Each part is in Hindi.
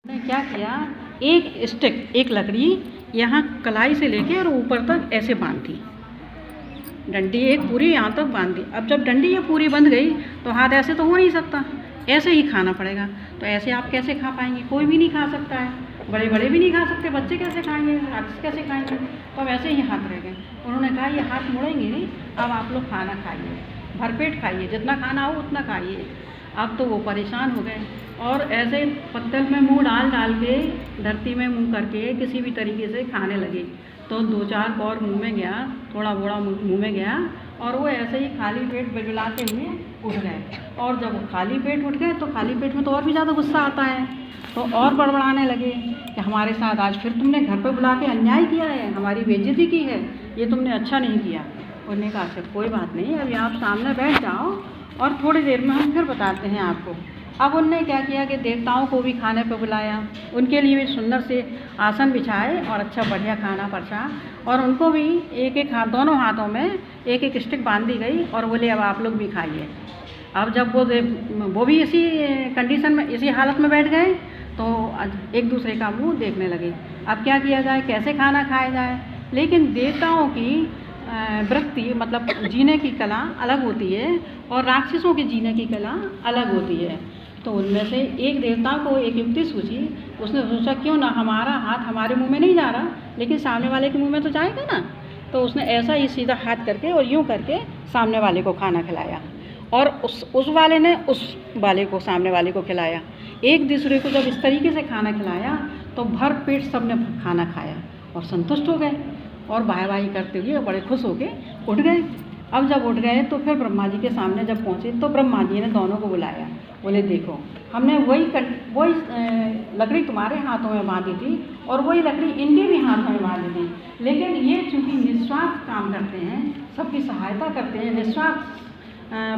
ने क्या किया, एक स्टिक, एक लकड़ी यहाँ कलाई से लेके और ऊपर तक ऐसे बांधी, डंडी एक पूरी यहाँ तक बांध दी। अब जब डंडी ये पूरी बंध गई तो हाथ ऐसे तो हो नहीं सकता, ऐसे ही खाना पड़ेगा। तो ऐसे आप कैसे खा पाएंगे? कोई भी नहीं खा सकता है, बड़े बड़े भी नहीं खा सकते, बच्चे कैसे खाएंगे, राक्षस कैसे खाएंगे? तो अब ऐसे ही हाथ रह गए। उन्होंने कहा ये हाथ मुड़ेंगे नहीं, अब आप लोग खाना खाइए, भरपेट खाइए, जितना खाना हो उतना खाइए। अब तो वो परेशान हो गए और ऐसे पत्तल में मुंह डाल के, धरती में मुंह करके किसी भी तरीके से खाने लगे। तो 2-4 कौर मुंह में गया, थोड़ा बोड़ा मुंह में गया और वो ऐसे ही खाली पेट बिलबिलाते हुए उठ गए। और जब वो खाली पेट उठ गए तो खाली पेट में तो और भी ज़्यादा गुस्सा आता है, तो और बड़बड़ाने लगे कि हमारे साथ आज फिर तुमने घर पर बुला के अन्याय किया है, हमारी बेइज्जती की है, ये तुमने अच्छा नहीं किया। उन्होंने कहा अच्छा कोई बात नहीं, अभी आप सामने बैठ जाओ और थोड़ी देर में हम फिर बताते हैं आपको। अब उनने क्या किया कि देवताओं को भी खाने पर बुलाया, उनके लिए भी सुंदर से आसन बिछाए और अच्छा बढ़िया खाना परसा, और उनको भी एक एक हाथ, दोनों हाथों में एक एक स्टिक बांध दी गई और बोले अब आप लोग भी खाइए। अब जब वो भी इसी कंडीशन में, इसी हालत में बैठ गए तो एक दूसरे का मुंह देखने लगे। अब क्या किया जाए, कैसे खाना खाया जाए? लेकिन देवताओं की वृत्ति मतलब जीने की कला अलग होती है और राक्षसों की जीने की कला अलग होती है। तो उनमें से एक देवता को एक युक्ति सूझी, उसने सोचा क्यों ना हमारा हाथ हमारे मुंह में नहीं जा रहा लेकिन सामने वाले के मुंह में तो जाएगा ना। तो उसने ऐसा ही सीधा हाथ करके और यूं करके सामने वाले को खाना खिलाया और उस वाले ने उस वाले को, सामने वाले को खिलाया। एक दूसरे को जब इस तरीके से खाना खिलाया तो भर पेट सब ने खाना खाया और संतुष्ट हो गए और वाही करते हुए बड़े खुश होके उठ गए। अब जब उठ गए तो फिर ब्रह्मा जी के सामने जब पहुँचे तो ब्रह्मा जी ने दोनों को बुलाया, बोले देखो हमने वही लकड़ी तुम्हारे हाथों में बांधी थी और वही लकड़ी इनके भी हाथों में बांधी थी, लेकिन ये चूँकि निस्वार्थ काम करते हैं, सबकी सहायता करते हैं, निस्वार्थ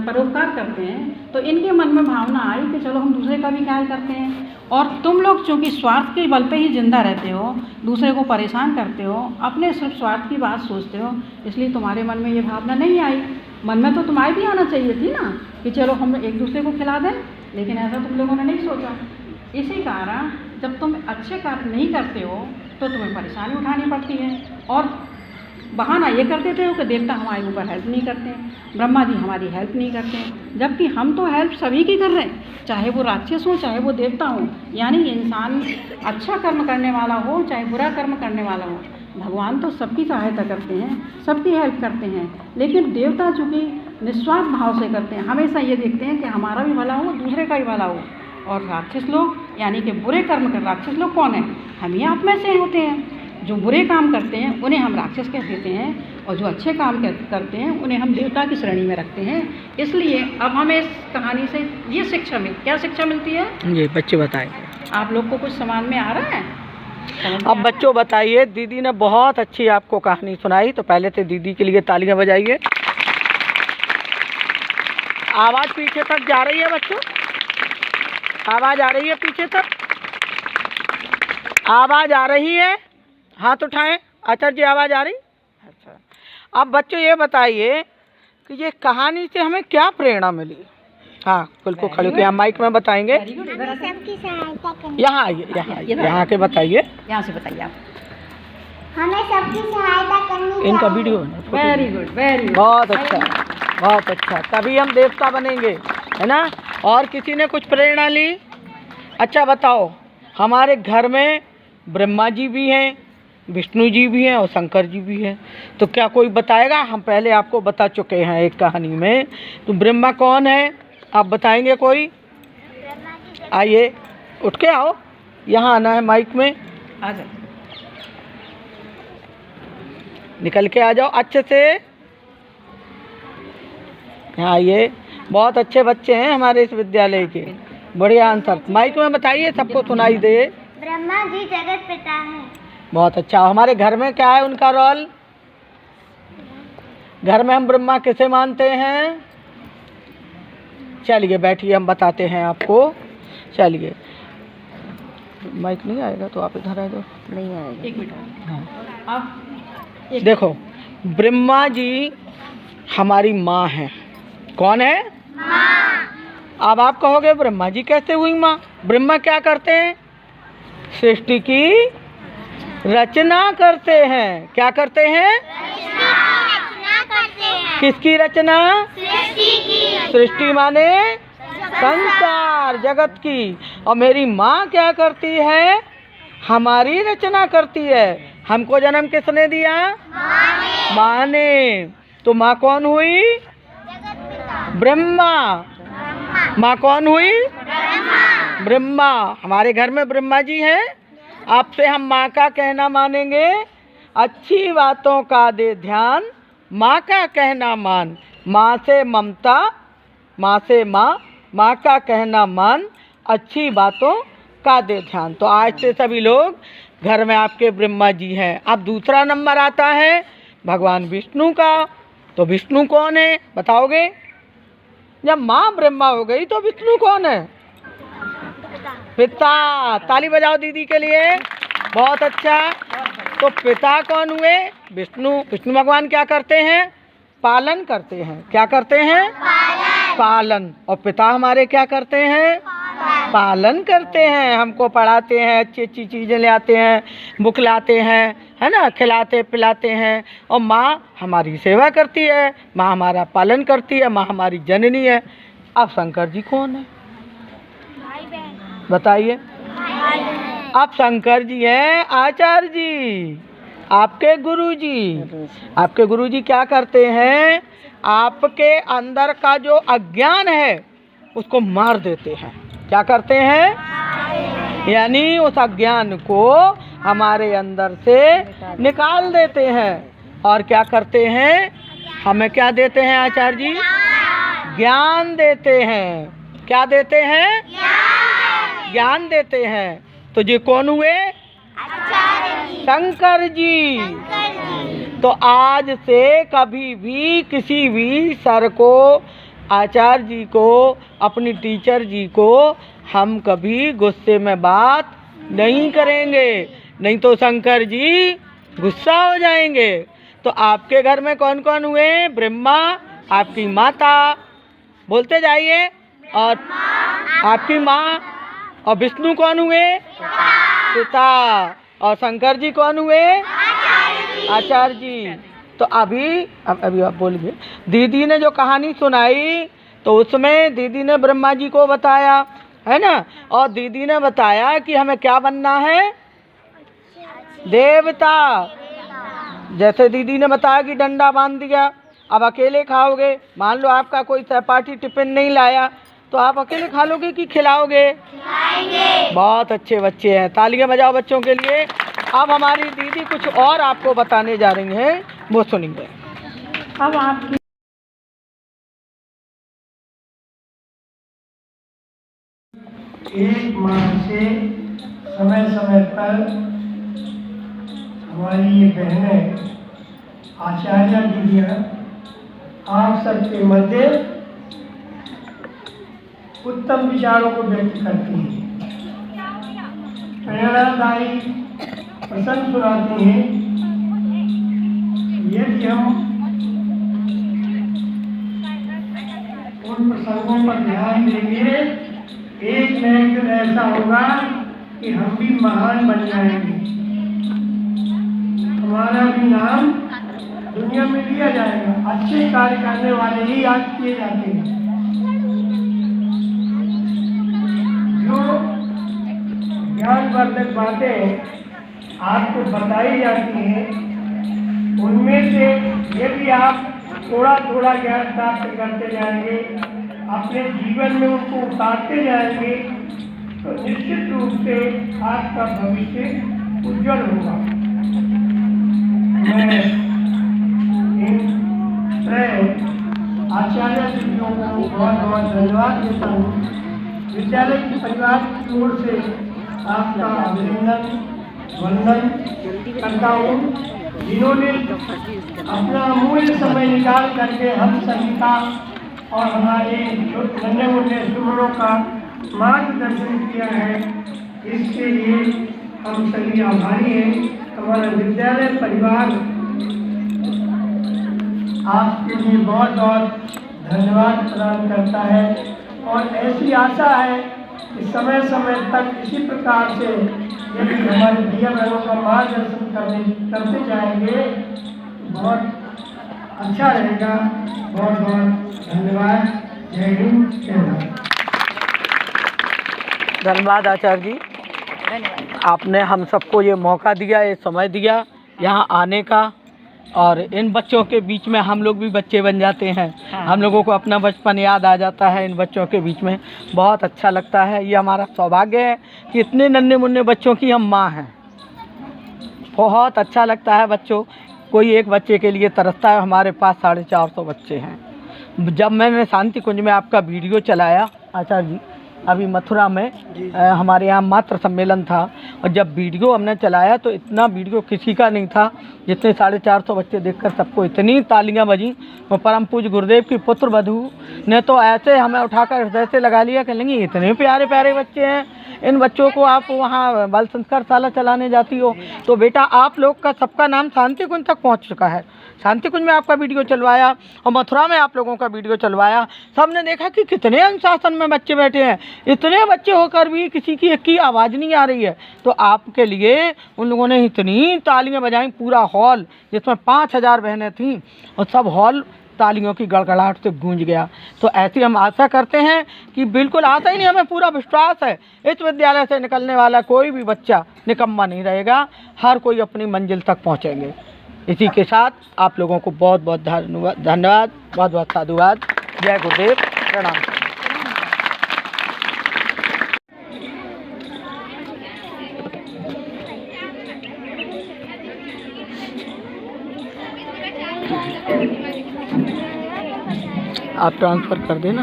परोपकार करते हैं, तो इनके मन में भावना आई कि चलो हम दूसरे का भी ख्याल करते हैं। और तुम लोग चूँकि स्वार्थ के बल पे ही जिंदा रहते हो, दूसरे को परेशान करते हो, अपने सिर्फ स्वार्थ की बात सोचते हो, इसलिए तुम्हारे मन में ये भावना नहीं आई। मन में तो तुम्हारी भी आना चाहिए थी ना कि चलो हम एक दूसरे को खिला दें, लेकिन ऐसा तुम लोगों ने नहीं सोचा। इसी कारण जब तुम अच्छे कार्य नहीं करते हो तो तुम्हें परेशानी उठानी पड़ती है और बहाना ये कर देते हो कि देवता हमारे ऊपर हेल्प नहीं करते हैं, ब्रह्मा जी हमारी हेल्प नहीं करते हैं, जबकि हम तो हेल्प सभी की कर रहे हैं, चाहे वो राक्षस हो चाहे वो देवता हो। यानी इंसान अच्छा कर्म करने वाला हो चाहे बुरा कर्म करने वाला हो, भगवान तो सबकी सहायता करते हैं, सबकी हेल्प करते हैं। लेकिन देवता चूँकि निस्वार्थ भाव से करते हैं, हमेशा ये देखते हैं कि हमारा भी भला हो, दूसरे का भी भला हो। और राक्षस लोग यानी कि बुरे कर्म कर, राक्षस लोग कौन है? हम ही आप में से होते हैं। जो बुरे काम करते हैं उन्हें हम राक्षस कह देते हैं और जो अच्छे काम करते हैं उन्हें हम देवता की श्रेणी में रखते हैं। इसलिए अब हमें इस कहानी से ये शिक्षा क्या शिक्षा मिलती है? ये बच्चे बताएंगे। आप लोग को कुछ समझ में आ रहा है? अब बच्चों बताइए, दीदी ने बहुत अच्छी आपको कहानी सुनाई, तो पहले तो दीदी के लिए तालियां बजाइए। आवाज़ पीछे तक जा रही है बच्चों? आवाज़ आ रही है पीछे तक? आवाज़ आ रही है? हाथ उठाएं। आचार्य जी आवाज़ आ रही? अच्छा। अब बच्चों ये बताइए कि ये कहानी से हमें क्या प्रेरणा मिली? हाँ बिल्कुल खड़े होकर माइक में बताएंगे। यहाँ आइए, यहाँ के बताइए, यहाँ से बताइए आप। हमें सबकी सहायता करनी। इनका video very good, very good, बहुत अच्छा, बहुत अच्छा। तभी हम देवता बनेंगे, है ना? और किसी ने कुछ प्रेरणा ली? अच्छा बताओ, हमारे घर में ब्रह्मा जी भी हैं, विष्णु जी भी हैं और शंकर जी भी हैं, तो क्या कोई बताएगा? हम पहले आपको बता चुके हैं एक कहानी में। तो ब्रह्मा कौन है आप बताएंगे कोई? आइए उठ के आओ, यहाँ आना है माइक में, आ जाओ, निकल के आ जाओ अच्छे से। यहाँ आइए, बहुत अच्छे बच्चे हैं हमारे इस विद्यालय के, बढ़िया आंसर माइक में बताइए, सबको सुनाई दे। ब्रह्मा जी जगत पिता है। बहुत अच्छा। हमारे घर में क्या है उनका रोल? घर में हम ब्रह्मा किसे मानते हैं? चलिए बैठिए, हम बताते हैं आपको। चलिए, माइक नहीं आएगा तो आप इधर आ जाओ। नहीं आएगा, एक मिनट। हाँ आप देखो, ब्रह्मा जी हमारी माँ है। कौन है? माँ। अब आप कहोगे ब्रह्मा जी कैसे हुई माँ? ब्रह्मा क्या करते हैं? सृष्टि की रचना करते हैं। क्या करते हैं? रचना करते हैं। किसकी रचना? सृष्टि की। सृष्टि माने संसार जगत की। और मेरी माँ क्या करती है? हमारी रचना करती है। हमको जन्म किसने दिया? माँ ने। तो माँ कौन हुई? ब्रह्मा। माँ कौन हुई? ब्रह्मा। हमारे घर में ब्रह्मा जी हैं। आपसे हम माँ का कहना मानेंगे। अच्छी बातों का दे ध्यान, माँ का कहना मान। माँ से ममता, माँ से माँ, माँ का कहना मान, अच्छी बातों का दे ध्यान। तो आज से सभी लोग घर में आपके ब्रह्मा जी हैं। अब दूसरा नंबर आता है भगवान विष्णु का। तो विष्णु कौन है बताओगे? जब माँ ब्रह्मा हो गई तो विष्णु कौन है? पिता। ताली बजाओ दीदी के लिए। बहुत अच्छा। तो पिता कौन हुए? विष्णु। विष्णु भगवान क्या करते हैं? पालन करते हैं। क्या करते हैं? पालन। और पिता हमारे क्या करते हैं? पालन करते हैं। हमको पढ़ाते हैं, अच्छी अच्छी चीज़ें ले आते हैं, बुक लाते हैं, है ना, खिलाते पिलाते हैं। और माँ हमारी सेवा करती है, माँ हमारा पालन करती है, माँ हमारी जननी है। अब शंकर जी कौन है बताइए? अब शंकर जी हैं आचार्य जी, आपके गुरु जी। आपके गुरु जी क्या करते हैं? आपके अंदर का जो अज्ञान है उसको मार देते हैं। क्या करते हैं? यानी उस अज्ञान को हमारे अंदर से निकाल देते हैं। और क्या करते हैं? हमें क्या देते हैं आचार्य जी? ज्ञान देते हैं। क्या देते हैं? ज्ञान देते हैं। तो ये कौन हुए? शंकर जी। तो आज से कभी भी किसी भी सर को, आचार्य जी को, अपनी टीचर जी को हम कभी गुस्से में बात नहीं करेंगे, नहीं तो शंकर जी गुस्सा हो जाएंगे। तो आपके घर में कौन कौन हुए? ब्रह्मा, आपकी माता, बोलते जाइए, और आपकी माँ। और विष्णु कौन हुए? पिता। और शंकर जी कौन हुए? आचार्य जी। तो अभी आप बोलिए। दीदी ने जो कहानी सुनाई तो उसमें दीदी ने ब्रह्मा जी को बताया, है ना, और दीदी ने बताया कि हमें क्या बनना है? देवता। जैसे दीदी ने बताया कि डंडा बांध दिया, अब अकेले खाओगे। मान लो आपका कोई सहपाठी टिफिन नहीं लाया तो आप अकेले खा लोगे कि खिलाओगे? बहुत अच्छे बच्चे हैं, तालियां बजाओ बच्चों के लिए। अब हमारी दीदी कुछ और आपको बताने जा रही हैं, वो सुनिए। अब आपकी एक माह से समय समय पर हमारी ये बहनें आचार्य दीदियाँ आप सबके मध्य उत्तम विचारों को व्यक्त करती हैं, प्रेरणादायी प्रसंग सुनाती हैं। यदि हम उन प्रसंगों पर ध्यान देंगे, एक न एक दिन ऐसा होगा कि हम भी महान बन जाएंगे, हमारा भी नाम दुनिया में लिया जाएगा। अच्छे कार्य करने वाले ही याद किए जाते हैं। जो ज्ञानवर्धक बातें आपको बताई जाती हैं, उनमें से यदि आप थोड़ा थोड़ा ज्ञान प्राप्त करते जाएंगे, अपने जीवन में उनको उतारते जाएंगे, तो निश्चित रूप से आपका भविष्य उज्जवल होगा। मैं इन आचार्य दीदियों को बहुत बहुत धन्यवाद देता हूँ। विद्यालय के परिवार की ओर से आपका अभिनंदन वंदन करता हूँ, जिन्होंने अपना अमूल्य समय निकाल करके हम सभी का और हमारे नन्हे मुन्ने सुमनों का मार्गदर्शन किया है। इसके लिए हम सभी आभारी हैं। हमारा विद्यालय परिवार आपके लिए बहुत बहुत धन्यवाद प्रदान करता है और ऐसी आशा है कि समय समय तक इसी प्रकार से यदि हमारे भैया बहनों का मार्गदर्शन करते जाएंगे बहुत अच्छा रहेगा। बहुत बहुत धन्यवाद। जय हिंद, जय भारत। धन्यवाद आचार्य जी, आपने हम सबको ये मौका दिया, ये समय दिया यहाँ आने का, और इन बच्चों के बीच में हम लोग भी बच्चे बन जाते हैं। हम लोगों को अपना बचपन याद आ जाता है इन बच्चों के बीच में। बहुत अच्छा लगता है। ये हमारा सौभाग्य है कि इतने नन्हे मुन्ने बच्चों की हम माँ हैं। बहुत अच्छा लगता है। बच्चों कोई एक बच्चे के लिए तरसता है। हमारे पास 450 बच्चे हैं। जब मैंने शांति कुंज में आपका वीडियो चलाया आचार्य जी, अभी मथुरा में हमारे यहाँ मातृ सम्मेलन था, और जब वीडियो हमने चलाया तो इतना वीडियो किसी का नहीं था जितने 450 बच्चे देखकर सबको इतनी तालियां बजी। वो परम पूज्य गुरुदेव की पुत्र वधू ने तो ऐसे हमें उठाकर हृदय से लगा लिया कि नहीं, इतने प्यारे प्यारे बच्चे हैं, इन बच्चों को आप वहाँ बाल संस्कार शाला चलाने जाती हो। तो बेटा आप लोग का सबका नाम शांति कुंज तक पहुँच चुका है। शांति कुंज में आपका वीडियो चलवाया और मथुरा में आप लोगों का वीडियो चलवाया। सबने देखा कि कितने अनुशासन में बच्चे बैठे हैं। इतने बच्चे होकर भी किसी की एक की आवाज़ नहीं आ रही है। तो आपके लिए उन लोगों ने इतनी तालियां बजाई, पूरा हॉल जिसमें 5000 बहनें थीं और सब हॉल तालियों की गड़गड़ाहट से गूंज गया। तो ऐसी हम आशा करते हैं कि बिल्कुल आशा ही नहीं, हमें पूरा विश्वास है इस विद्यालय से निकलने वाला कोई भी बच्चा निकम्मा नहीं रहेगा। हर कोई अपनी मंजिल तक पहुँचेंगे। इसी के साथ आप लोगों को बहुत बहुत धन्यवाद, बहुत बहुत साधुवाद। जय गुरुदेव, प्रणाम। आप ट्रांसफ़र कर देना।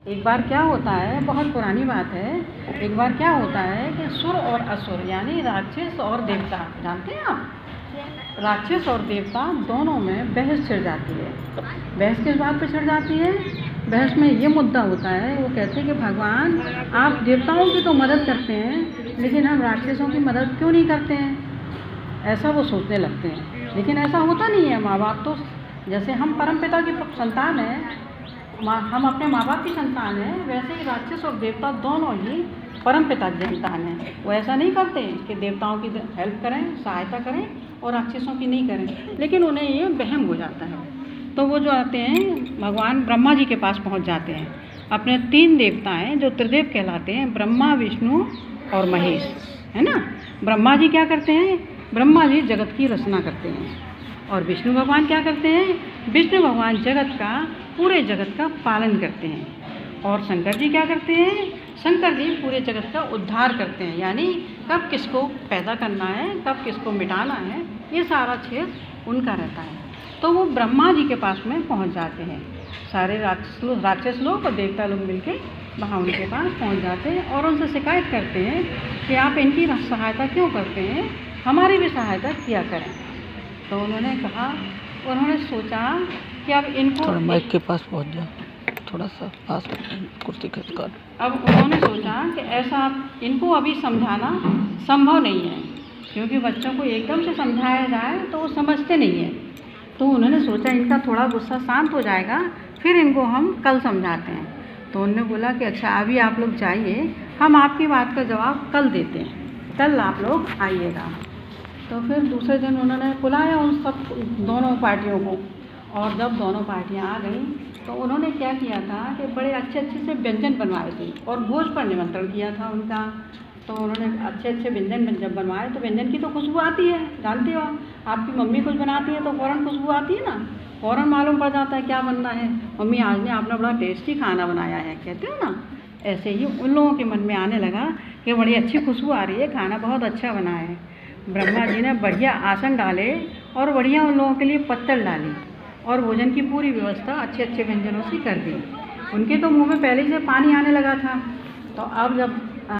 एक बार क्या होता है, बहुत पुरानी बात है, एक बार क्या होता है कि सुर और असुर यानी राक्षस और देवता, जानते हैं आप, राक्षस और देवता दोनों में बहस छिड़ जाती है। बहस किस बात पे छिड़ जाती है? बहस में ये मुद्दा होता है, वो कहते हैं कि भगवान आप देवताओं की तो मदद करते हैं लेकिन हम राक्षसों की मदद क्यों नहीं करते हैं, ऐसा वो सोचने लगते हैं। लेकिन ऐसा होता नहीं है। माँ बाप तो जैसे हम परमपिता की संतान हैं, हम अपने माँ बाप की संतान हैं, वैसे ही राक्षस और देवता दोनों ही परमपिता की संतान हैं। वो ऐसा नहीं करते कि देवताओं की हेल्प करें, सहायता करें और राक्षसों की नहीं करें, लेकिन उन्हें ये वहम हो जाता है। तो वो जो आते हैं भगवान ब्रह्मा जी के पास पहुँच जाते हैं। अपने 3 देवता हैं जो त्रिदेव कहलाते हैं, ब्रह्मा, विष्णु और महेश, है ना। ब्रह्मा जी क्या करते हैं? ब्रह्मा जी जगत की रचना करते हैं। और विष्णु भगवान क्या करते हैं? विष्णु भगवान जगत का, पूरे जगत का पालन करते हैं। और शंकर जी क्या करते हैं? शंकर जी पूरे जगत का उद्धार करते हैं, यानी कब किसको पैदा करना है, कब किसको मिटाना है, ये सारा क्षेत्र उनका रहता है। तो वो ब्रह्मा जी के पास में पहुंच जाते हैं। सारे राक्षस लोग और देवता लोग मिलके वहाँ उनके पास पहुंच जाते हैं और उनसे शिकायत करते हैं कि आप इनकी सहायता क्यों करते हैं, हमारी भी सहायता किया करें। तो उन्होंने सोचा कि अब इनको थोड़ा माइक के पास पहुंच जाओ, थोड़ा सा पास कुर्सी खींच कर। अब उन्होंने सोचा कि ऐसा इनको अभी समझाना संभव नहीं है, क्योंकि बच्चों को एकदम से समझाया जाए तो वो समझते नहीं हैं। तो उन्होंने सोचा इनका थोड़ा गुस्सा शांत हो जाएगा, फिर इनको हम कल समझाते हैं। तो उन्होंने बोला कि अच्छा अभी आप लोग जाइए, हम आपकी बात का जवाब कल देते हैं, कल आप लोग आइएगा। तो फिर दूसरे दिन उन्होंने बुलाया उन सब दोनों पार्टियों को, और जब दोनों पार्टियां आ गई तो उन्होंने क्या किया था कि बड़े अच्छे अच्छे से व्यंजन बनवाए थे और भोज पर निमंत्रण किया था उनका। तो उन्होंने अच्छे अच्छे व्यंजन जब बनवाए तो व्यंजन की तो खुशबू आती है, जानते हो आपकी मम्मी कुछ बनाती है तो फ़ौरन खुशबू आती है ना, फ़ौरन मालूम पड़ जाता है क्या बनना है। मम्मी आज ने आपने बड़ा टेस्टी खाना बनाया है, कहते हो ना। ऐसे ही उन लोगों के मन में आने लगा कि बड़ी अच्छी खुशबू आ रही है, खाना बहुत अच्छा बना है। ब्रह्मा जी ने बढ़िया आसन डाले और बढ़िया उन लोगों के लिए पत्तल डाली और भोजन की पूरी व्यवस्था अच्छे अच्छे व्यंजनों से कर दी। उनके तो मुंह में पहले से पानी आने लगा था। तो अब जब